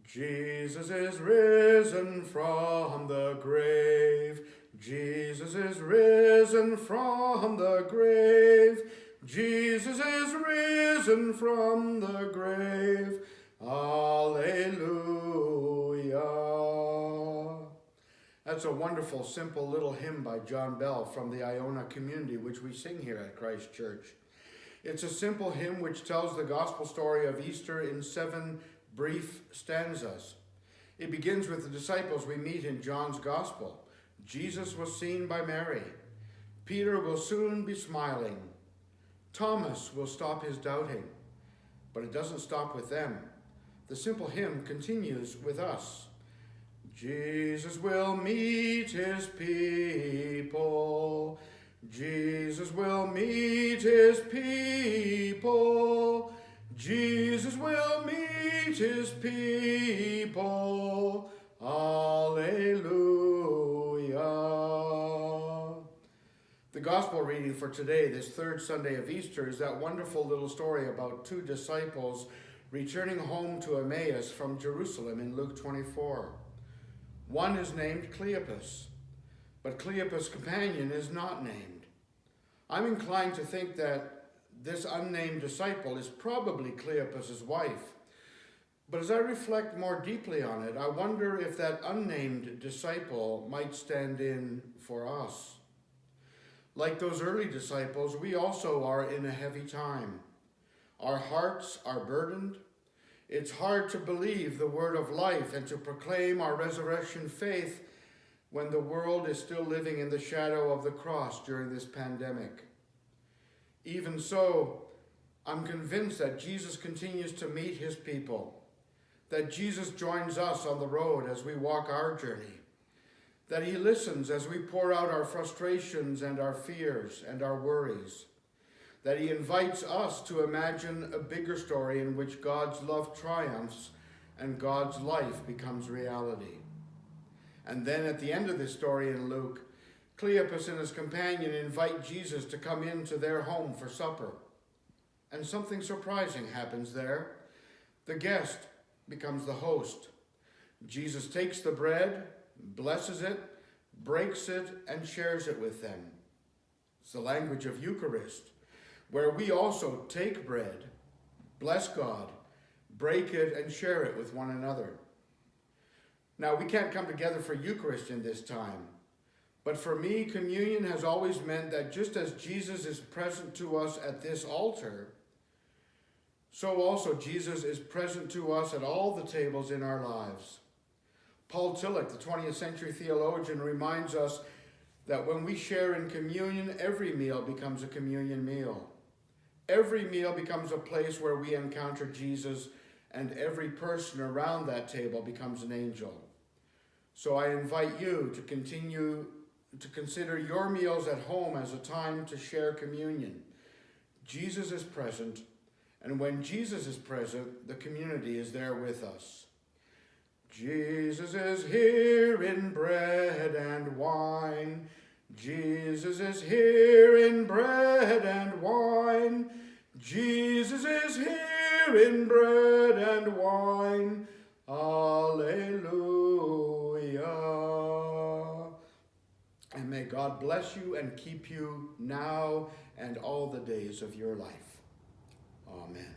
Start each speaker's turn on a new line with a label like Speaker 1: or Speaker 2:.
Speaker 1: Jesus is risen from the grave. Jesus is risen from the grave. Jesus is risen from the grave. Alleluia. That's a wonderful, simple little hymn by John Bell from the Iona community, which we sing here at Christ Church. It's a simple hymn which tells the gospel story of Easter in 7 brief stanzas. It begins with the disciples we meet in John's gospel. Jesus was seen by Mary. Peter will soon be smiling. Thomas will stop his doubting. But it doesn't stop with them. The simple hymn continues with us. Jesus will meet his people. Jesus will meet his people. Jesus will meet his people. Alleluia. The gospel reading for today, this third Sunday of Easter, is that wonderful little story about 2 disciples returning home to Emmaus from Jerusalem in Luke 24. One is named Cleopas, but Cleopas' companion is not named. I'm inclined to think that this unnamed disciple is probably Cleopas' wife. But as I reflect more deeply on it, I wonder if that unnamed disciple might stand in for us. Like those early disciples, we also are in a heavy time. Our hearts are burdened. It's hard to believe the word of life and to proclaim our resurrection faith when the world is still living in the shadow of the cross during this pandemic. Even so, I'm convinced that Jesus continues to meet his people, that Jesus joins us on the road as we walk our journey, that he listens as we pour out our frustrations and our fears and our worries, that he invites us to imagine a bigger story in which God's love triumphs and God's life becomes reality. And then at the end of this story in Luke, Cleopas and his companion invite Jesus to come into their home for supper. And something surprising happens there. The guest becomes the host. Jesus takes the bread, blesses it, breaks it, and shares it with them. It's the language of Eucharist, where we also take bread, bless God, break it, and share it with one another. Now, we can't come together for Eucharist in this time, but for me, communion has always meant that just as Jesus is present to us at this altar, so also Jesus is present to us at all the tables in our lives. Paul Tillich, the 20th century theologian, reminds us that when we share in communion, every meal becomes a communion meal. Every meal becomes a place where we encounter Jesus, and every person around that table becomes an angel. So I invite you to continue to consider your meals at home as a time to share communion. Jesus is present, and when Jesus is present, the community is there with us. Jesus is here in bread and wine. Jesus is here in bread and wine. Jesus is here in bread and wine. Alleluia. And may God bless you and keep you now and all the days of your life. Amen.